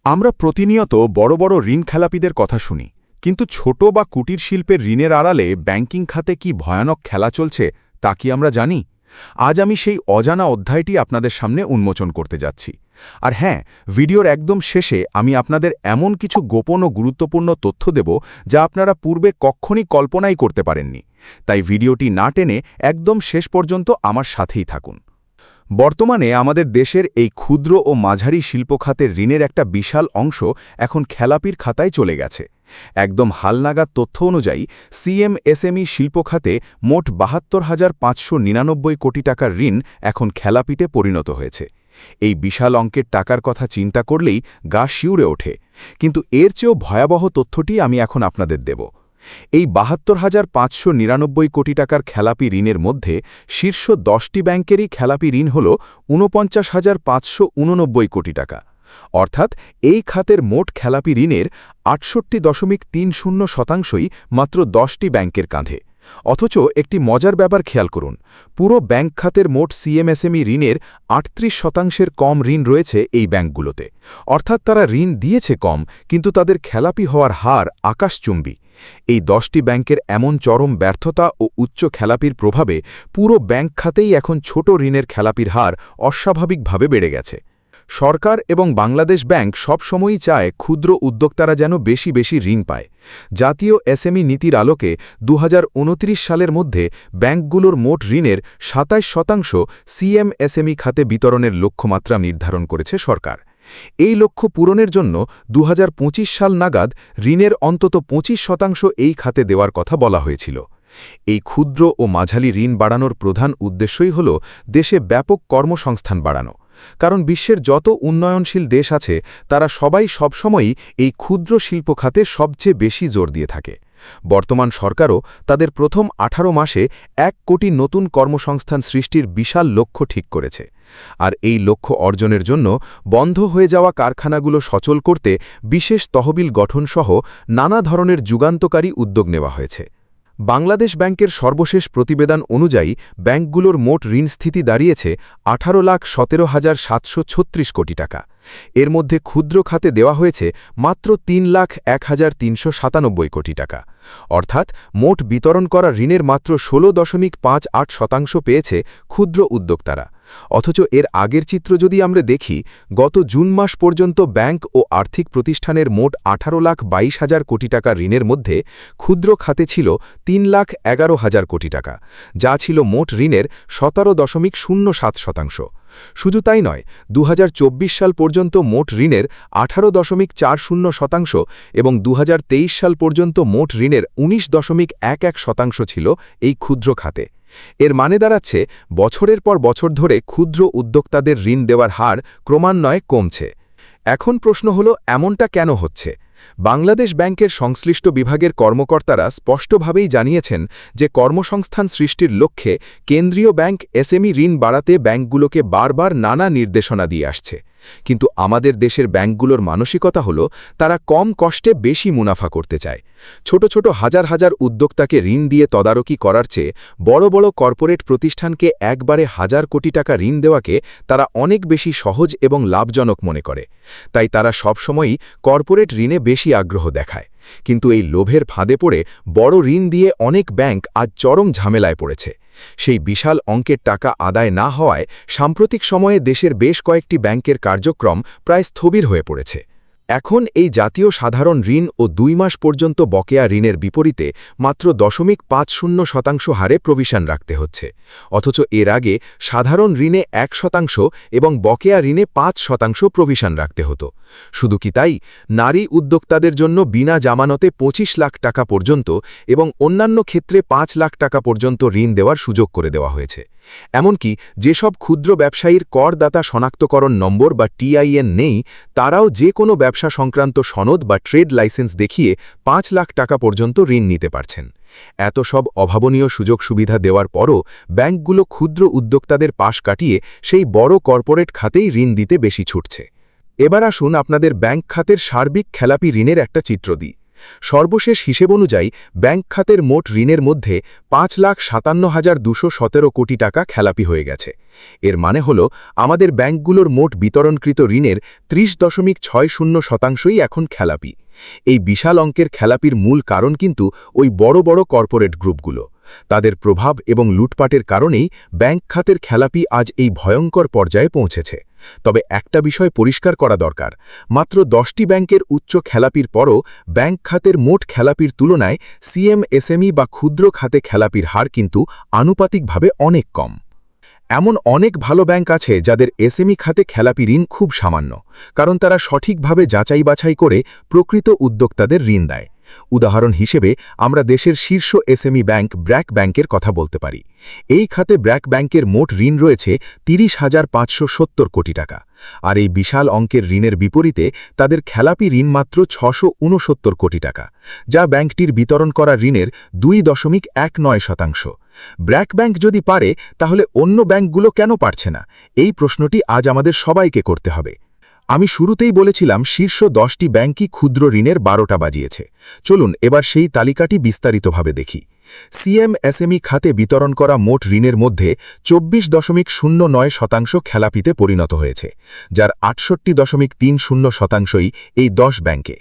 আমরা প্রতিনিয়ত বড় বড় ঋণ খেলাপিদের কথা শুনি, কিন্তু ছোট বা কুটির শিল্পের ঋণের আড়ালে ব্যাংকিং খাতে কি ভয়ানক খেলা চলছে তা কি আমরা জানি? আজ আমি সেই অজানা অধ্যায়টি আপনাদের সামনে উন্মোচন করতে যাচ্ছি। আর হ্যাঁ, ভিডিওর একদম শেষে আমি আপনাদের এমন কিছু গোপন ও গুরুত্বপূর্ণ তথ্য দেব যা আপনারা পূর্বে কখনই কল্পনাই করতে পারেননি। তাই ভিডিওটি না টেনে একদম শেষ পর্যন্ত আমার সাথেই থাকুন। বর্তমানে আমাদের দেশের এই ক্ষুদ্র ও মাঝারি শিল্পখাতের ঋণের একটা বিশাল অংশ এখন খেলাপির খাতায় চলে গেছে। একদম হালনাগাদ তথ্য অনুযায়ী সিএমএসএমই শিল্পখাতে মোট ৭২,৫৯৯ কোটি টাকার ঋণ এখন খেলাপিতে পরিণত হয়েছে। এই বিশাল অঙ্কের টাকার কথা চিন্তা করলেই গা শিউরে ওঠে, কিন্তু এর চেয়েও ভয়াবহ তথ্যটি আমি এখন আপনাদের দেব। এই ৭২,৫৯৯ কোটি টাকার খেলাপি ঋণের মধ্যে শীর্ষ ১০টি ব্যাংকেরই খেলাপি ঋণ হল ৪৯,৫৮৯ কোটি টাকা। অর্থাৎ এই খাতের মোট খেলাপি ঋণের ৬৮.৩০% মাত্র ১০টি ব্যাংকের কাঁধে। অথচ একটি মজার ব্যাপার খেয়াল করুন, পুরো ব্যাংক খাতের মোট সিএমএসএমই ঋণের ৩৮% কম ঋণ রয়েছে এই ব্যাংকগুলোতে। অর্থাৎ তারা ঋণ দিয়েছে কম, কিন্তু তাদের খেলাপি হওয়ার হার আকাশচুম্বী। এই ১০টি ব্যাংকের এমন চরম ব্যর্থতা ও উচ্চ খেলাপির প্রভাবে পুরো ব্যাংক খাতেই এখন ছোট ঋণের খেলাপির হার অস্বাভাবিকভাবে বেড়ে গেছে। সরকার এবং বাংলাদেশ ব্যাংক সবসময়ই চায় ক্ষুদ্র উদ্যোক্তারা যেন বেশি বেশি ঋণ পায়। জাতীয় এসএমই নীতির আলোকে ২০২৯ সালের মধ্যে ব্যাংকগুলোর মোট ঋণের ২৭% সিএমএসএমই খাতে বিতরণের লক্ষ্যমাত্রা নির্ধারণ করেছে সরকার। এই লক্ষ্য পূরণের জন্য ২০২৫ সাল নাগাদ ঋণের অন্তত ২৫% এই খাতে দেওয়ার কথা বলা হয়েছিল। এই ক্ষুদ্র ও মাঝারি ঋণ বাড়ানোর প্রধান উদ্দেশ্যই হল দেশে ব্যাপক কর্মসংস্থান বাড়ানো। কারণ বিশ্বের যত উন্নয়নশীল দেশ আছে তারা সবাই সবসময়ই এই ক্ষুদ্র শিল্প খাতে সবচেয়ে বেশি জোর দিয়ে থাকে। বর্তমান সরকারও তাদের প্রথম ১৮ মাসে ১ কোটি নতুন কর্মসংস্থান সৃষ্টির বিশাল লক্ষ্য ঠিক করেছে। আর এই লক্ষ্য অর্জনের জন্য বন্ধ হয়ে যাওয়া কারখানাগুলো সচল করতে বিশেষ তহবিল গঠনসহ নানা ধরনের যুগান্তকারী উদ্যোগ নেওয়া হয়েছে। বাংলাদেশ ব্যাংকের সর্বশেষ প্রতিবেদন অনুযায়ী ব্যাংকগুলোর মোট ঋণ স্থিতি দাঁড়িয়েছে ১৮,১৭,৭৩৬ কোটি টাকা। এর মধ্যে ক্ষুদ্র খাতে দেওয়া হয়েছে মাত্র ৩,০১,৩৯৭ কোটি টাকা। অর্থাৎ মোট বিতরণ করা ঋণের মাত্র ১৬.৫৮% পেয়েছে ক্ষুদ্র উদ্যোক্তারা। অথচ এর আগের চিত্র যদি আমরা দেখি, গত জুন মাস পর্যন্ত ব্যাংক ও আর্থিক প্রতিষ্ঠানের মোট ১৮,২২,০০০ কোটি টাকা ঋণের মধ্যে ক্ষুদ্র খাতে ছিল ৩,১১,০০০ কোটি টাকা, যা ছিল মোট ঋণের ১৭.০৭%। শুধু তাই নয়, ২০২৪ সাল পর্যন্ত মোট ঋণের ১৮.৪০% এবং ২০২৩ সাল পর্যন্ত মোট ঋণের ১৯.১১% ছিল এই ক্ষুদ্র খাতে। এর মানে দাঁড়াচ্ছে বছরের পর বছর ধরে ক্ষুদ্র উদ্যোক্তাদের ঋণ দেওয়ার হার ক্রমান্বয়ে কমছে। এখন প্রশ্ন হল, এমনটা কেন হচ্ছে? বাংলাদেশ ব্যাংকের সংশ্লিষ্ট বিভাগের কর্মকর্তারা স্পষ্টভাবেই জানিয়েছেন যে কর্মসংস্থান সৃষ্টির লক্ষ্যে কেন্দ্রীয় ব্যাংক এসএমই ঋণ বাড়াতে ব্যাংকগুলোকে বারবার নানা নির্দেশনা দিয়ে আসছে। কিন্তু আমাদের দেশের ব্যাংকগুলোর মানসিকতা হল তারা কম কষ্টে বেশি মুনাফা করতে চায়। ছোট ছোট হাজার হাজার উদ্যোক্তাকে ঋণ দিয়ে তদারকি করার চেয়ে বড় বড় কর্পোরেট প্রতিষ্ঠানকে একবারে হাজার কোটি টাকা ঋণ দেওয়াকে তারা অনেক বেশি সহজ এবং লাভজনক মনে করে। তাই তারা সবসময়ই কর্পোরেট ঋণে বেশি আগ্রহ দেখায়। কিন্তু এই লোভের ফাঁদে পড়ে বড় ঋণ দিয়ে অনেক ব্যাংক আজ চরম ঝামেলায় পড়েছে। সেই বিশাল অঙ্কের টাকা আদায় না হওয়ায় সাম্প্রতিক সময়ে দেশের বেশ কয়েকটি ব্যাংকের কার্যক্রম প্রায় স্থবির হয়ে পড়েছে। এখন এই জাতীয় সাধারণ ঋণ ও ২ মাস পর্যন্ত বকেয়া ঋণের বিপরীতে মাত্র 0.50% হারে প্রভিশন রাখতে হচ্ছে। অথচ এর আগে সাধারণ ঋণে 1% এবং বকেয়া ঋণে 5% প্রভিশন রাখতে হতো। শুধু কি তাই, নারী উদ্যোক্তাদের জন্য বিনা জামানতে 25 লাখ টাকা পর্যন্ত এবং অন্যান্য ক্ষেত্রে 5 লাখ টাকা পর্যন্ত ঋণ দেওয়ার সুযোগ করে দেওয়া হয়েছে। এমনকি যেসব ক্ষুদ্র ব্যবসায়ীর করদাতা শনাক্তকরণ নম্বর বা টিআইএন নেই, তারাও যে কোনো ব্যবসা সংক্রান্ত সনদ বা ট্রেড লাইসেন্স দেখিয়ে 5 লাখ টাকা পর্যন্ত ঋণ নিতে পারছেন। এত সব অভাবনীয় সুযোগ সুবিধা দেওয়ার পরও ব্যাংকগুলো ক্ষুদ্র উদ্যোক্তাদের পাশ কাটিয়ে সেই বড় কর্পোরেট খাতেই ঋণ দিতে বেশি ছুটছে। এবার আসুন আপনাদের ব্যাংক খাতের সার্বিক খেলাপি ঋণের একটা চিত্র দিই। সর্বশেষ হিসেব অনুযায়ী ব্যাংক খাতের মোট ঋণের মধ্যে ৫,৫৭,২১৭ কোটি টাকা খেলাপি হয়ে গেছে। এর মানে হল আমাদের ব্যাংকগুলোর মোট বিতরণকৃত ঋণের ৩০.৬০% এখন খেলাপি। এই বিশাল অঙ্কের খেলাপির মূল কারণ কিন্তু ওই বড় বড় কর্পোরেট গ্রুপগুলো। তাদের প্রভাব এবং লুটপাটের কারণেই ব্যাংক খাতের খেলাপি আজ এই ভয়ঙ্কর পর্যায়ে পৌঁছেছে। তবে একটা বিষয় পরিষ্কার করা দরকার, মাত্র 10টি ব্যাংকের উচ্চ খেলাপির পরও ব্যাংক খাতের মোট খেলাপির তুলনায় সিএমএসএমই বা ক্ষুদ্র খাতে খেলাপির হার কিন্তু আনুপাতিকভাবে অনেক কম। এমন অনেক ভালো ব্যাংক আছে যাদের এসএমই খাতে খেলাপি ঋণ খুব সামান্য, কারণ তারা সঠিকভাবে যাচাই বাছাই করে প্রকৃত উদ্যোক্তাদের ঋণ দেয়। উদাহরণ হিসেবে আমরা দেশের শীর্ষ এসএমই ব্যাংক ব্র্যাক ব্যাংকের কথা বলতে পারি। এই খাতে ব্র্যাক ব্যাংকের মোট ঋণ রয়েছে ৩০,৫৭০ কোটি টাকা, আর এই বিশাল অঙ্কের ঋণের বিপরীতে তাদের খেলাপি ঋণ মাত্র ৬৬৯ কোটি টাকা, যা ব্যাংকটির বিতরণ করা ঋণের ২.১৯%। ব্র্যাক ব্যাংক যদি পারে, তাহলে অন্য ব্যাংকগুলো কেন পারছে না? এই প্রশ্নটি আজ আমাদের সবাইকে করতে হবে। আমি শুরুতেই বলেছিলাম শীর্ষ 10টি ব্যাংকই ক্ষুদ্র ঋণের 12টা বাজিয়েছে। চলুন এবার সেই তালিকাটি বিস্তারিতভাবে দেখি। সিএমএসএমই খাতে বিতরণ করা মোট ঋণের মধ্যে 24.09% খেলাপিতে পরিণত হয়েছে, যার 68.30%ই এই 10 ব্যাংকে।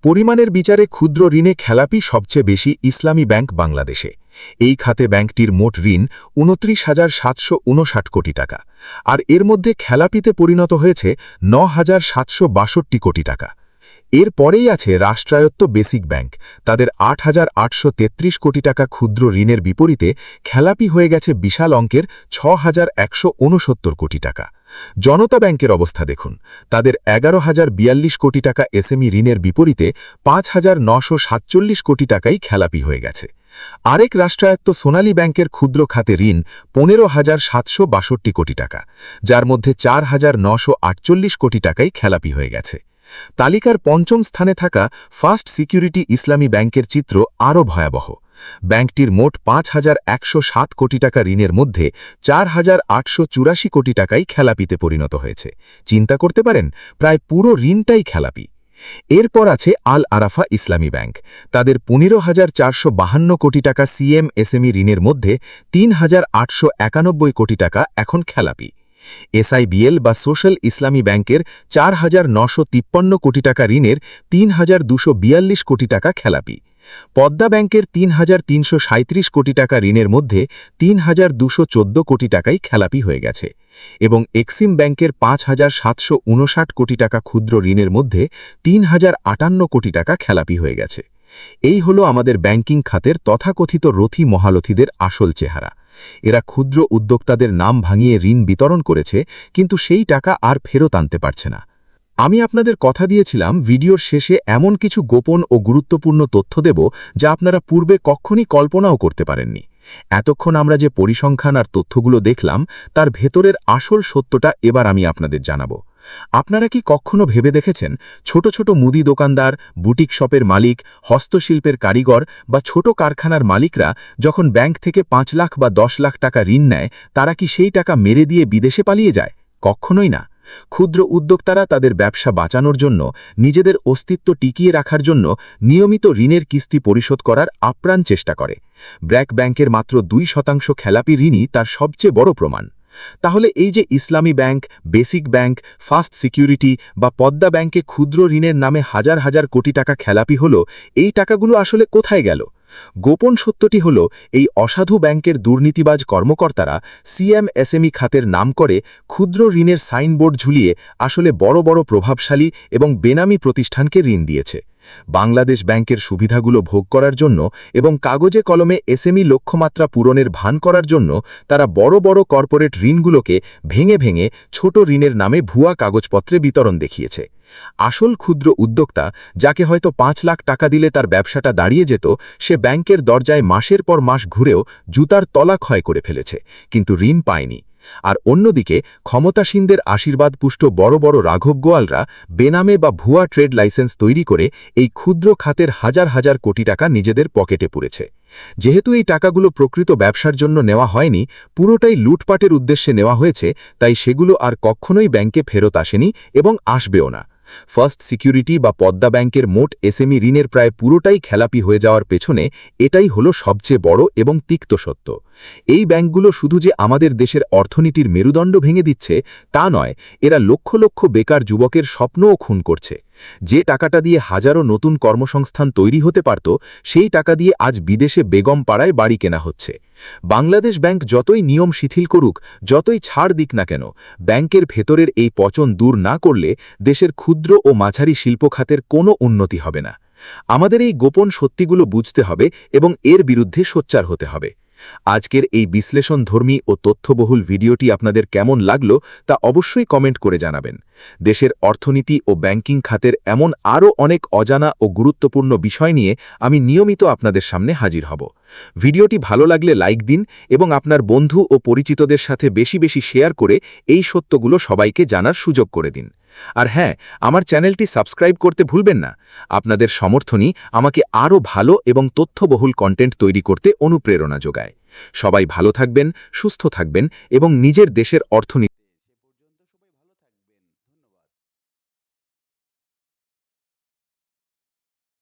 পরিমাণের বিচারে ক্ষুদ্র ঋণে খেলাপি সবচেয়ে বেশি ইসলামী ব্যাংক বাংলাদেশে। এই খাতে ব্যাংকটির মোট ঋণ 29,759 কোটি টাকা, আর এর মধ্যে খেলাপিতে পরিণত হয়েছে 9,762 কোটি টাকা। এর পরেই আছে রাষ্ট্রায়ত্ত বেসিক ব্যাংক, তাদের 8,833 কোটি টাকা ক্ষুদ্র ঋণের বিপরীতে খেলাপি হয়ে গেছে বিশাল অঙ্কের 6,169 কোটি টাকা। জনতা ব্যাংকের অবস্থা দেখুন, তাদের 11,042 কোটি টাকা এসএমই ঋণের বিপরীতে 5,947 কোটি টাকাই খেলাপি হয়ে গেছে। আরেক রাষ্ট্রায়ত্ত সোনালী ব্যাংকের ক্ষুদ্র খাতে ঋণ 15,762 কোটি টাকা, যার মধ্যে 4,948 কোটি টাকাই খেলাপি হয়ে গেছে। তালিকার পঞ্চম স্থানে থাকা ফার্স্ট সিকিউরিটি ইসলামী ব্যাংকের চিত্র আরও ভয়াবহ। ব্যাংকটির মোট 5,107 কোটি টাকা ঋণের মধ্যে 4,884 কোটি টাকাই খেলাপিতে পরিণত হয়েছে। চিন্তা করতে পারেন, প্রায় পুরো ঋণটাই খেলাপি। এরপর আছে আল আরাফা ইসলামী ব্যাংক, তাদের 15,452 কোটি টাকা সিএমএসএমই ঋণের মধ্যে 3,891 কোটি টাকা এখন খেলাপি। এসআইবিএল বা সোশ্যাল ইসলামী ব্যাংকের 4,953 কোটি টাকা ঋণের 3,242 কোটি টাকা খেলাপি। পদ্মা ব্যাংকের 3,337 কোটি টাকা ঋণের মধ্যে 3,214 কোটি টাকাই খেলাপি হয়ে গেছে, এবং এক্সিম ব্যাংকের 5,759 কোটি টাকা ক্ষুদ্র ঋণের মধ্যে 3,058 কোটি টাকা খেলাপি হয়ে গেছে। এই হলো আমাদের ব্যাংকিং খাতের তথাকথিত রথী মহারথীদের আসল চেহারা। এরা ক্ষুদ্র উদ্যোক্তাদের নাম ভাঙিয়ে ঋণ বিতরণ করেছে, কিন্তু সেই টাকা আর ফেরত আনতে পারছে না। আমি আপনাদের কথা দিয়েছিলাম ভিডিওর শেষে এমন কিছু গোপন ও গুরুত্বপূর্ণ তথ্য দেব যা আপনারা পূর্বে কখনই কল্পনাও করতে পারেননি। এতক্ষণ আমরা যে পরিসংখ্যান আর তথ্যগুলো দেখলাম, তার ভেতরের আসল সত্যটা এবার আমি আপনাদের জানাবো। আপনারা কি কখনো ভেবে দেখেছেন, ছোট ছোট মুদি দোকানদার, বুটিক শপের মালিক, হস্তশিল্পের কারিগর বা ছোট কারখানার মালিকরা যখন ব্যাংক থেকে 5 লাখ বা 10 লাখ টাকা ঋণ নেয়, তারা কি সেই টাকা মেরে দিয়ে বিদেশে পালিয়ে যায়? কখনোই না। ক্ষুদ্র উদ্যোক্তারা তাদের ব্যবসা বাঁচানোর জন্য, নিজেদের অস্তিত্ব টিকিয়ে রাখার জন্য নিয়মিত ঋণের কিস্তি পরিশোধ করার আপ্রাণ চেষ্টা করে। ব্র্যাক ব্যাংকের মাত্র 2% খেলাপি ঋণই তার সবচেয়ে বড় প্রমাণ। তাহলে এই যে ইসলামী bank, basic bank, first security বা পদ্মা ব্যাংকে ক্ষুদ্র ঋণের নামে হাজার হাজার কোটি টাকা খেলাপি হলো, এই টাকাগুলো আসলে কোথায় গেল? গোপন সত্যটি হল, এই অসাধু ব্যাংকের দুর্নীতিবাজ কর্মকর্তারা সিএমএসএমই খাতের নাম করে ক্ষুদ্র ঋণের সাইনবোর্ড ঝুলিয়ে আসলে বড় বড় প্রভাবশালী এবং বেনামি প্রতিষ্ঠানকে ঋণ দিয়েছে। বাংলাদেশ ব্যাংকের সুবিধাগুলো ভোগ করার জন্য এবং কাগজে কলমে এসএমই লক্ষ্যমাত্রা পূরণের ভান করার জন্য তারা বড় বড় কর্পোরেট ঋণগুলোকে ভেঙে ভেঙে ছোট ঋণের নামে ভুয়া কাগজপত্রে বিতরণ দেখিয়েছে। আসল ক্ষুদ্র উদ্যোক্তা, যাকে হয়তো 5 লাখ টাকা দিলে তার ব্যবসাটা দাঁড়িয়ে যেত, সে ব্যাংকের দরজায় মাসের পর মাস ঘুরেও জুতার তলা ক্ষয় করে ফেলেছে, কিন্তু ঋণ পায়নি। আর অন্যদিকে ক্ষমতাসীনদের আশীর্বাদপুষ্ট বড় বড় রাঘব গোয়ালরা বেনামে বা ভুয়া ট্রেড লাইসেন্স তৈরি করে এই ক্ষুদ্র খাতের হাজার হাজার কোটি টাকা নিজেদের পকেটে পুরেছে। যেহেতু এই টাকাগুলো প্রকৃত ব্যবসার জন্য নেওয়া হয়নি, পুরোটাই লুটপাটের উদ্দেশ্যে নেওয়া হয়েছে, তাই সেগুলো আর কখনোই ব্যাংকে ফেরত আসেনি এবং আসবেও না। ফার্স্ট সিকিউরিটি বা পদ্মা ব্যাংকের মোট এসএমই ঋণের প্রায় পুরোটাই খেলাপি হয়ে যাওয়ার পেছনে এটাই হলো সবচেয়ে বড় এবং তিক্ত সত্য। এই ব্যাংকগুলো শুধু যে আমাদের দেশের অর্থনীতির মেরুদণ্ড ভেঙে দিচ্ছে তা নয়, এরা লক্ষ লক্ষ বেকার যুবকের স্বপ্নও খুন করছে। যে টাকাটা দিয়ে হাজারো নতুন কর্মসংস্থান তৈরি হতে পারত, সেই টাকা দিয়ে আজ বিদেশে বেগম পাড়ায় বাড়ি কেনা হচ্ছে। বাংলাদেশ ব্যাংক যতই নিয়ম শিথিল করুক, যতই ছাড় দিক না কেন, ব্যাংকের ভেতরের এই পচন দূর না করলে দেশের ক্ষুদ্র ও মাঝারি শিল্প খাতের কোনো উন্নতি হবে না। আমাদের এই গোপন সত্যিগুলো বুঝতে হবে এবং এর বিরুদ্ধে সোচ্চার হতে হবে। আজকের এই বিশ্লেষণধর্মী ও তথ্যবহুল ভিডিওটি আপনাদের কেমন লাগলো তা অবশ্যই কমেন্ট করে জানাবেন। দেশের অর্থনীতি ও ব্যাংকিং খাতের এমন আরও অনেক অজানা ও গুরুত্বপূর্ণ বিষয় নিয়ে আমি নিয়মিত আপনাদের সামনে হাজির হব। ভিডিওটি ভালো লাগলে লাইক দিন এবং আপনার বন্ধু ও পরিচিতদের সাথে বেশি বেশি শেয়ার করে এই সত্যগুলো সবাইকে জানার সুযোগ করে দিন। আর হ্যাঁ, আমার চ্যানেলটি সাবস্ক্রাইব করতে ভুলবেন না। আপনাদের সমর্থনই আমাকে আরও ভালো এবং তথ্যবহুল কন্টেন্ট তৈরি করতে অনুপ্রেরণা যোগায়। সবাই ভালো থাকবেন, সুস্থ থাকবেন এবং নিজের দেশের অর্থনীতি